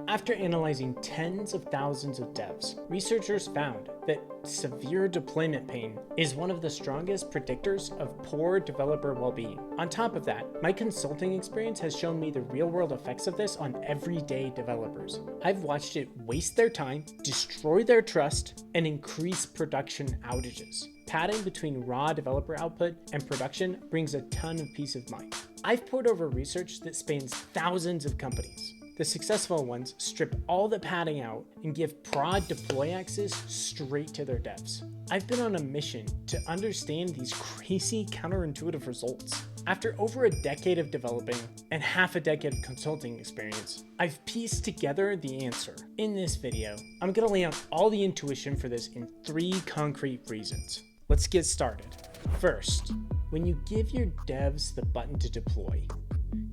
After analyzing tens of thousands of devs, researchers found that severe deployment pain is one of the strongest predictors of poor developer well-being. On top of that, my consulting experience has shown me the real-world effects of this on everyday developers. I've watched it waste their time, destroy their trust, and increase production outages. Padding between raw developer output and production brings a ton of peace of mind. I've pored over research that spans thousands of companies. The successful ones strip all the padding out and give prod deploy access straight to their devs. I've been on a mission to understand these crazy counterintuitive results. After over a decade of developing and half a decade of consulting experience, I've pieced together the answer. In this video, I'm gonna lay out all the intuition for this in 3 concrete reasons. Let's get started. First, when you give your devs the button to deploy,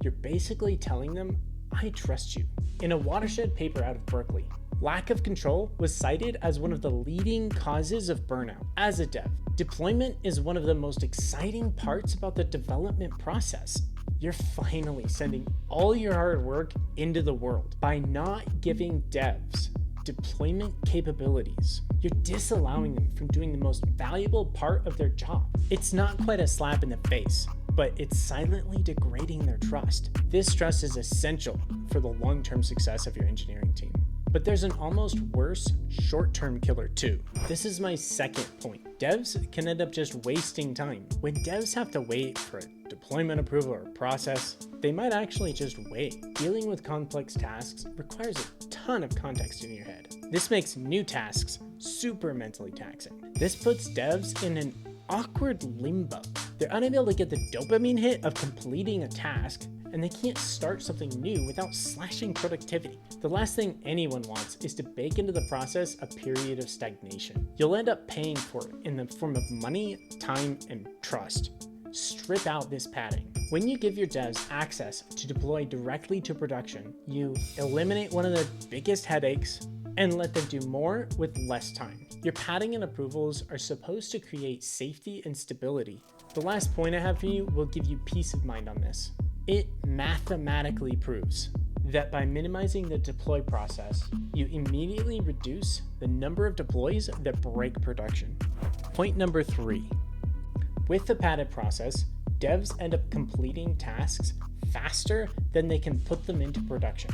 you're basically telling them, I trust you. In a watershed paper out of Berkeley, lack of control was cited as one of the leading causes of burnout. As a dev, deployment is one of the most exciting parts about the development process. You're finally sending all your hard work into the world. By not giving devs deployment capabilities, you're disallowing them from doing the most valuable part of their job. It's not quite a slap in the face, but it's silently degrading their trust. This trust is essential for the long-term success of your engineering team. But there's an almost worse short-term killer too. This is my second point. Devs can end up just wasting time. When devs have to wait for a deployment approval or process, they might actually just wait. Dealing with complex tasks requires a ton of context in your head. This makes new tasks super mentally taxing. This puts devs in an awkward limbo. They're unable to get the dopamine hit of completing a task, and they can't start something new without slashing productivity. The last thing anyone wants is to bake into the process a period of stagnation. You'll end up paying for it in the form of money, time, and trust. Strip out this padding. When you give your devs access to deploy directly to production, you eliminate one of the biggest headaches and let them do more with less time. Your padding and approvals are supposed to create safety and stability. The last point I have for you will give you peace of mind on this. It mathematically proves that by minimizing the deploy process, you immediately reduce the number of deploys that break production. Point number 3. With the padded process, devs end up completing tasks faster than they can put them into production.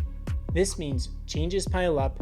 This means changes pile up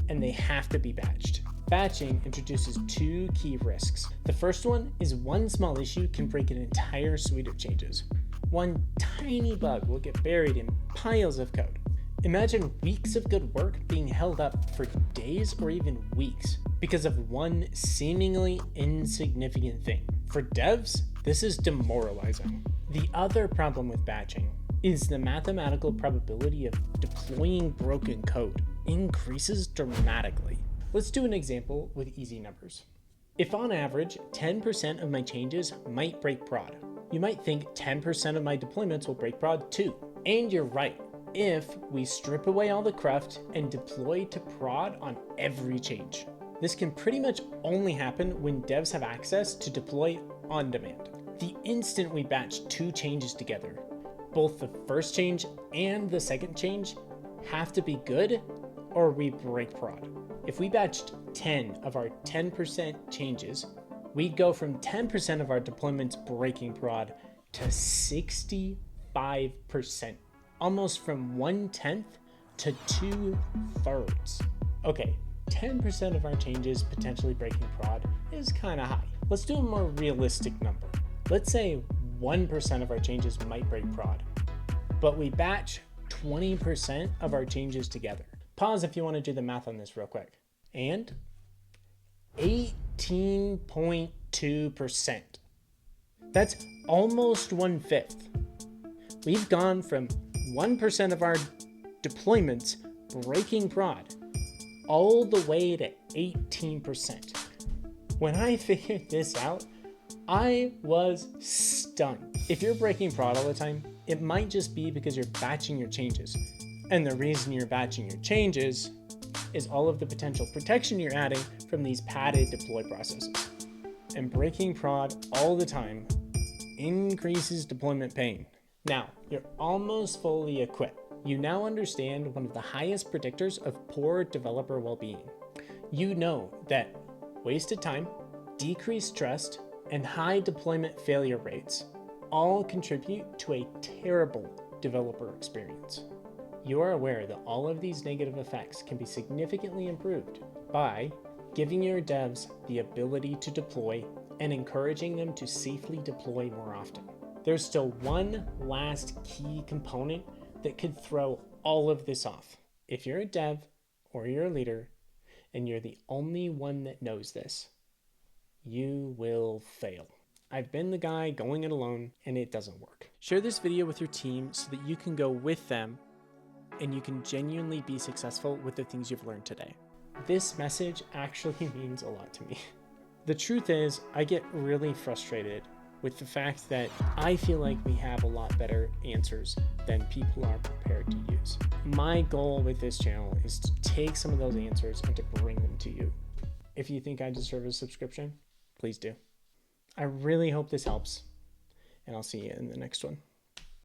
and they have to be batched. Batching introduces 2 key risks. The first one is one small issue can break an entire suite of changes. One tiny bug will get buried in piles of code. Imagine weeks of good work being held up for days or even weeks because of one seemingly insignificant thing. For devs, this is demoralizing. The other problem with batching is the mathematical probability of deploying broken code increases dramatically. Let's do an example with easy numbers. If on average, 10% of my changes might break prod, you might think 10% of my deployments will break prod too. And you're right, if we strip away all the cruft and deploy to prod on every change. This can pretty much only happen when devs have access to deploy on demand. The instant we batch 2 changes together, both the first change and the second change have to be good or we break prod. If we batched 10 of our 10% changes, we'd go from 10% of our deployments breaking prod to 65%, almost from 1/10 to 2/3. Okay, 10% of our changes potentially breaking prod is kind of high. Let's do a more realistic number. Let's say 1% of our changes might break prod, but we batch 20% of our changes together. Pause if you want to do the math on this real quick. And 18.2%. That's almost 1/5. We've gone from 1% of our deployments breaking prod all the way to 18%. When I figured this out, I was stunned. If you're breaking prod all the time, it might just be because you're batching your changes. And the reason you're batching your changes is all of the potential protection you're adding from these padded deploy processes. And breaking prod all the time increases deployment pain. Now, you're almost fully equipped. You now understand one of the highest predictors of poor developer well-being. You know that wasted time, decreased trust, and high deployment failure rates all contribute to a terrible developer experience. You are aware that all of these negative effects can be significantly improved by giving your devs the ability to deploy and encouraging them to safely deploy more often. There's still one last key component that could throw all of this off. If you're a dev or you're a leader and you're the only one that knows this, you will fail. I've been the guy going it alone and it doesn't work. Share this video with your team so that you can go with them and you can genuinely be successful with the things you've learned today. This message actually means a lot to me. The truth is, I get really frustrated with the fact that I feel like we have a lot better answers than people are prepared to use. My goal with this channel is to take some of those answers and to bring them to you. If you think I deserve a subscription, please do. I really hope this helps, and I'll see you in the next one.